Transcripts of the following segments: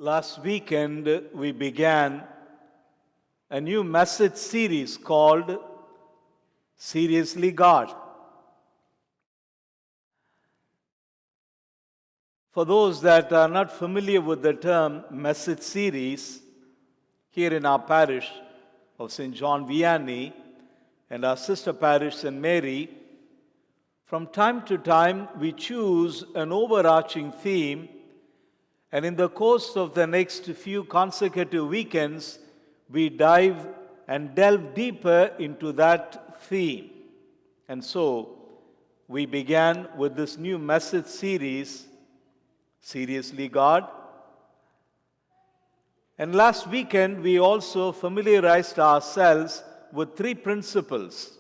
Last weekend, we began a new message series called Seriously God. For those that are not familiar with the term message series, here in our parish of St. John Vianney and our sister parish St. Mary, from time to time we choose an overarching theme, and in the course of the next few consecutive weekends, we dive and delve deeper into that theme. And so, we began with this new message series, Seriously God. And last weekend, we also familiarized ourselves with three principles.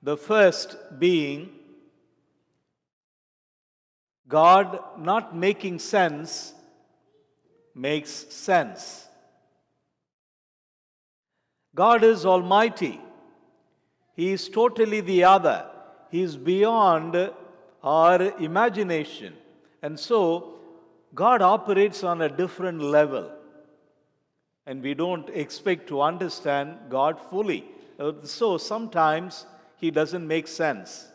The first being, God not making sense makes sense. God is almighty. He is totally the other. He is beyond our imagination. And so, God operates on a different level. And we don't expect to understand God fully. So, sometimes He doesn't make sense.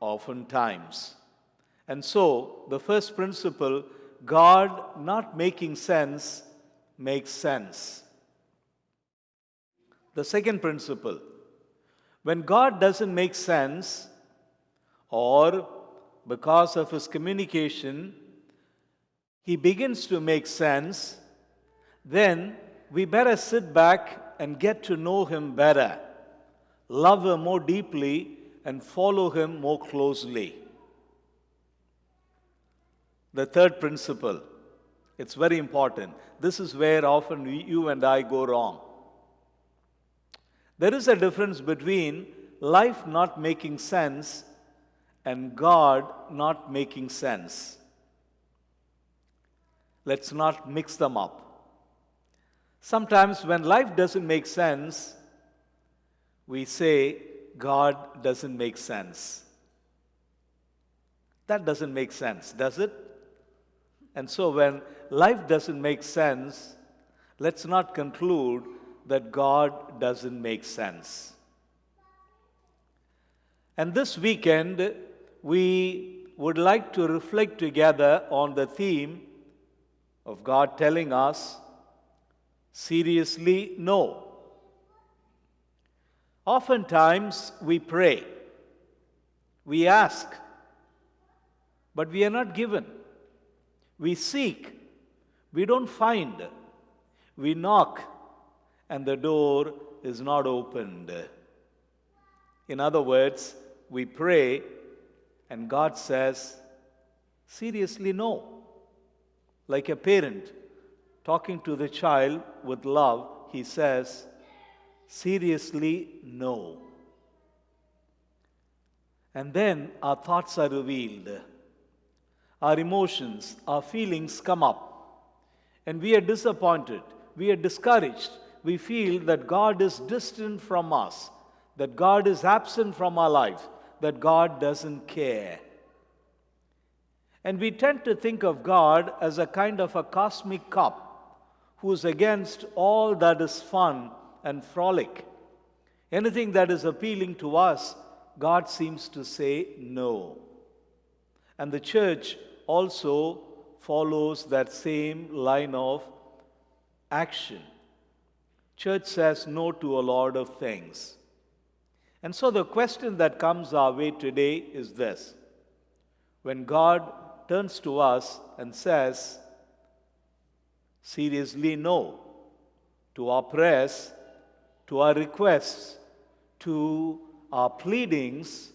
Oftentimes. And so, the first principle, God not making sense makes sense. The second principle, when God doesn't make sense, or because of His communication, He begins to make sense, then we better sit back and get to know Him better, love Him more deeply, and follow Him more closely. The third principle, it's very important. This is where often you and I go wrong. There is a difference between life not making sense and God not making sense. Let's not mix them up. Sometimes when life doesn't make sense, we say, God doesn't make sense. That doesn't make sense, does it? And so when life doesn't make sense, let's not conclude that God doesn't make sense. And this weekend, we would like to reflect together on the theme of God telling us, seriously, no. Oftentimes, we pray, we ask, but we are not given. We seek, we don't find. We knock, and the door is not opened. In other words, we pray, and God says, seriously, no. Like a parent talking to the child with love, He says, seriously, no. And then our thoughts are revealed. Our emotions, our feelings come up. And we are disappointed. We are discouraged. We feel that God is distant from us, that God is absent from our life, that God doesn't care. And we tend to think of God as a kind of a cosmic cop who is against all that is fun and frolic. Anything that is appealing to us, God seems to say no. And the church also follows that same line of action. Church says no to a lot of things. And so the question that comes our way today is this. When God turns to us and says, seriously no, to our prayers, to our requests, to our pleadings,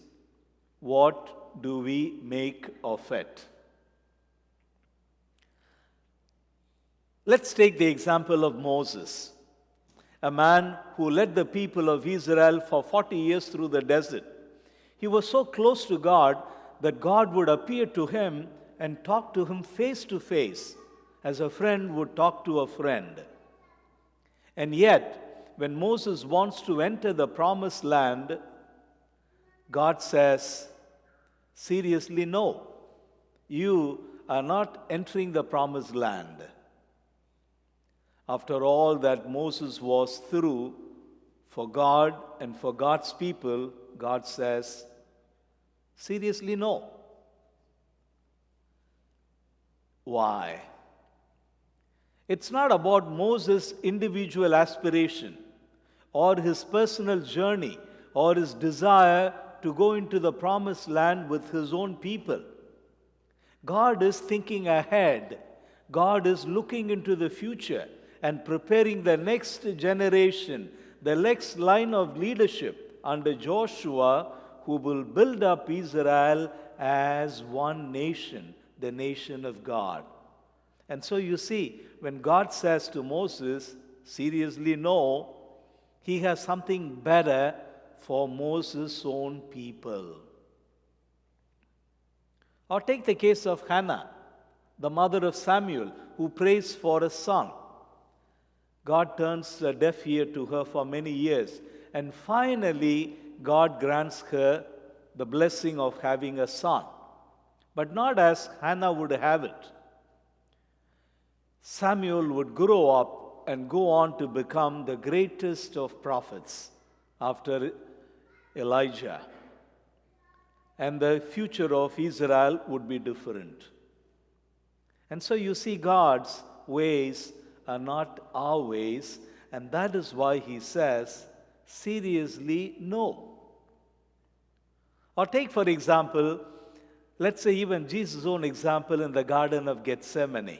what do we make of it? Let's take the example of Moses, a man who led the people of Israel for 40 years through the desert. He was so close to God that God would appear to him and talk to him face to face, as a friend would talk to a friend. And yet, when Moses wants to enter the promised land, God says, seriously, no. You are not entering the promised land. After all that Moses was through for God and for God's people, God says, seriously, no. Why? It's not about Moses' individual aspiration or his personal journey or his desire to go into the promised land with his own people. God is thinking ahead. God is looking into the future and preparing the next generation, the next line of leadership under Joshua, who will build up Israel as one nation, the nation of God. And so you see, when God says to Moses, seriously, no, he has something better for Moses' own people. Or take the case of Hannah, the mother of Samuel, who prays for a son. God turns a deaf ear to her for many years, and finally God grants her the blessing of having a son. But not as Hannah would have it. Samuel would grow up and go on to become the greatest of prophets after Elijah. And the future of Israel would be different. And so you see, God's ways are not our ways, and that is why he says, seriously, no. Or take, for example, let's say even Jesus' own example in the Garden of Gethsemane.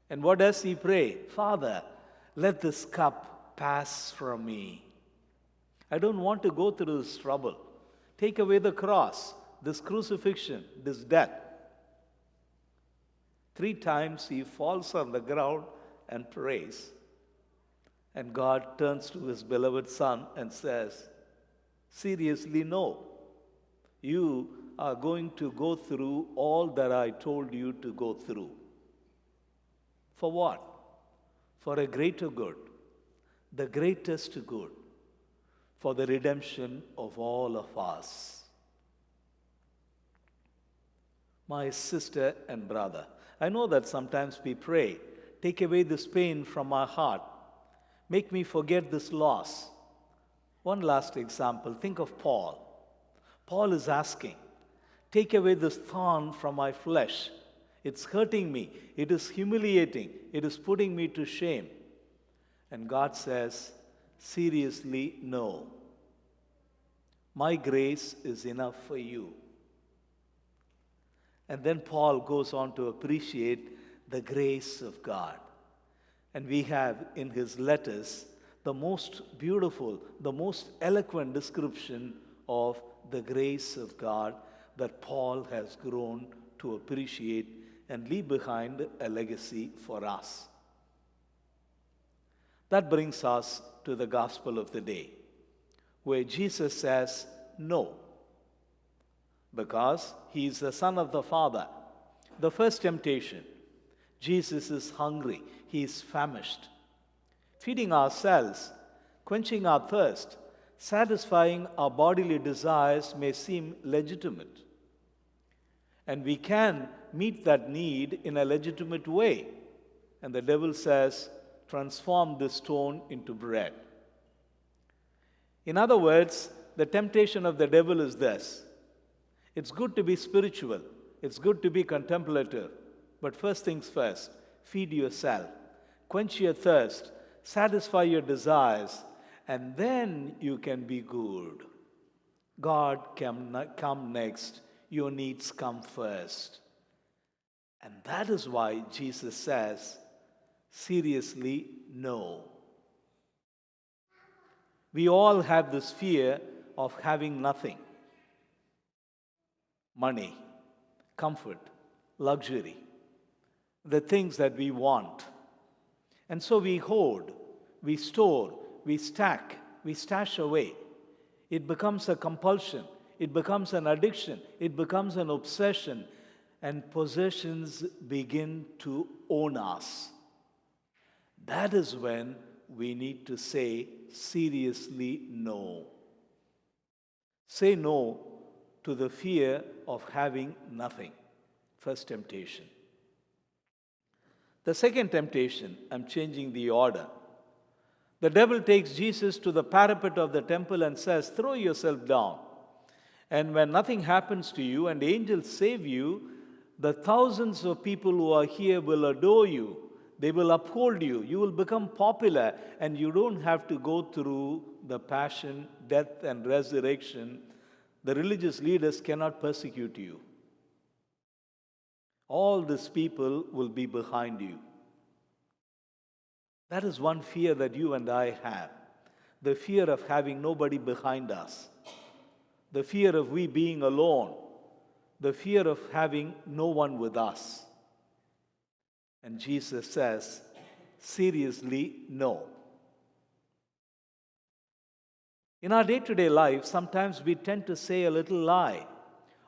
And what does he pray? Father, let this cup pass from me. I don't want to go through this trouble. Take away the cross, this crucifixion, this death. 3 times he falls on the ground and prays. And God turns to his beloved son and says, seriously, no. You are going to go through all that I told you to go through. For what? For a greater good, the greatest good, for the redemption of all of us. My sister and brother, I know that sometimes we pray, take away this pain from my heart, make me forget this loss. One last example, think of Paul. Paul is asking, take away this thorn from my flesh. It's hurting me. It is humiliating. It is putting me to shame. And God says, seriously, no. My grace is enough for you. And then Paul goes on to appreciate the grace of God. And we have in his letters the most beautiful, the most eloquent description of the grace of God that Paul has grown to appreciate and leave behind a legacy for us. That brings us to the gospel of the day, where Jesus says no, because he is the Son of the Father. The first temptation, Jesus is hungry, he is famished. Feeding ourselves, quenching our thirst, satisfying our bodily desires may seem legitimate. And we can meet that need in a legitimate way. And the devil says, transform this stone into bread. In other words, the temptation of the devil is this. It's good to be spiritual. It's good to be contemplative. But first things first, feed yourself. Quench your thirst. Satisfy your desires. And then you can be good. God can come next. Your needs come first. And that is why Jesus says, seriously, no. We all have this fear of having nothing. Money, comfort, luxury, the things that we want. And so we hoard, we store, we stack, we stash away. It becomes a compulsion. It becomes an addiction. It becomes an obsession. And possessions begin to own us. That is when we need to say seriously no. Say no to the fear of having nothing. First temptation. The second temptation, I'm changing the order. The devil takes Jesus to the parapet of the temple and says, "Throw yourself down. And when nothing happens to you and angels save you, the thousands of people who are here will adore you. They will uphold you. You will become popular, and you don't have to go through the passion, death, and resurrection. The religious leaders cannot persecute you. All these people will be behind you." That is one fear that you and I have. The fear of having nobody behind us. The fear of we being alone. The fear of having no one with us. And Jesus says, seriously, no. In our day-to-day life, sometimes we tend to say a little lie,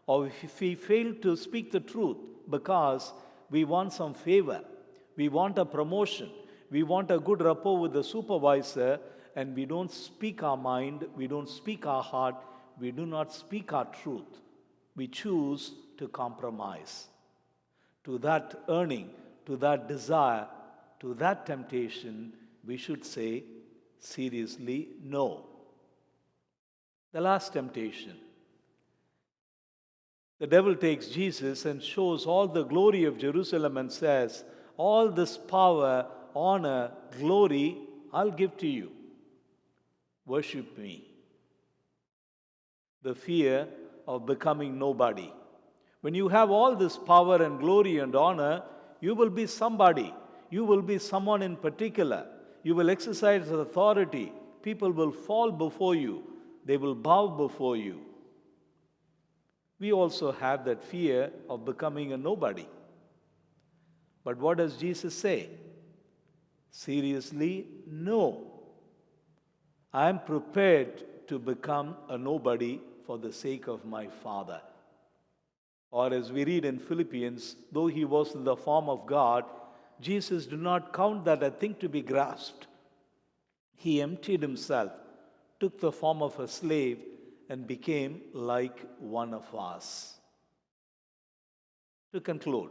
or if we fail to speak the truth because we want some favor, we want a promotion, we want a good rapport with the supervisor, and we don't speak our mind, we don't speak our heart, we do not speak our truth. We choose to compromise. To that earning, to that desire, to that temptation, we should say seriously no. The last temptation. The devil takes Jesus and shows all the glory of Jerusalem and says, "All this power, honor, glory, I'll give to you. Worship me." The fear of becoming nobody. When you have all this power and glory and honor, you will be somebody. You will be someone in particular. You will exercise authority. People will fall before you. They will bow before you. We also have that fear of becoming a nobody. But what does Jesus say? Seriously, no. I am prepared to become a nobody for the sake of my Father. Or as we read in Philippians, though he was in the form of God, Jesus did not count that a thing to be grasped. He emptied himself, took the form of a slave, and became like one of us. To conclude,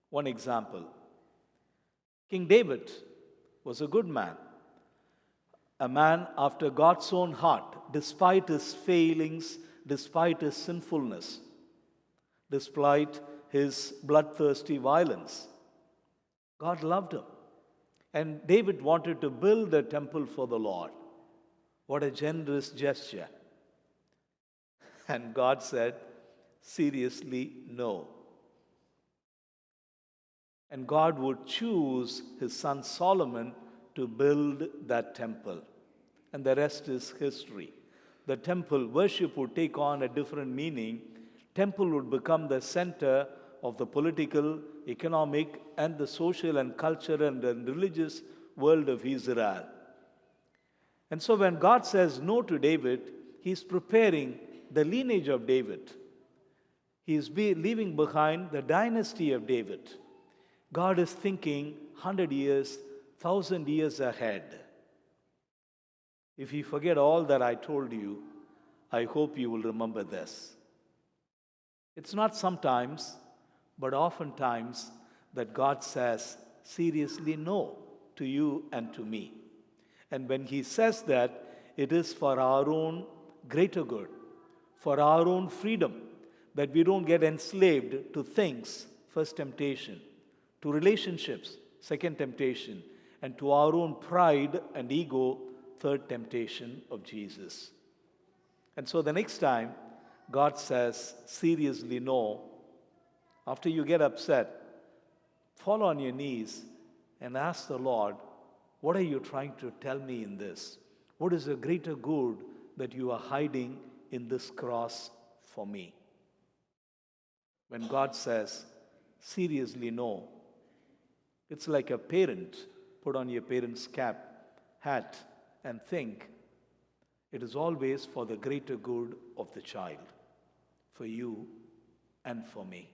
one example. King David was a good man, a man after God's own heart, despite his failings, despite his sinfulness, despite his bloodthirsty violence. God loved him. And David wanted to build a temple for the Lord. What a generous gesture. And God said, seriously, no. And God would choose his son Solomon to build that temple. And the rest is history. The temple worship would take on a different meaning. Temple would become the center of the political, economic, and the social and cultural and the religious world of Israel. And so when God says no to David, he's preparing the lineage of David. He's leaving behind the dynasty of David. God is thinking 100 years, 1,000 years ahead. If you forget all that I told you, I hope you will remember this. It's not sometimes, but oftentimes that God says seriously no to you and to me. And when he says that, it is for our own greater good, for our own freedom, that we don't get enslaved to things, first temptation, to relationships, second temptation, and to our own pride and ego, third temptation of Jesus. And so the next time God says seriously no, after you get upset, fall on your knees and ask the Lord, what are you trying to tell me in this? What is the greater good that you are hiding in this cross for me? When God says seriously no, it's like a parent. Put on your parent's hat, and think it is always for the greater good of the child, for you and for me.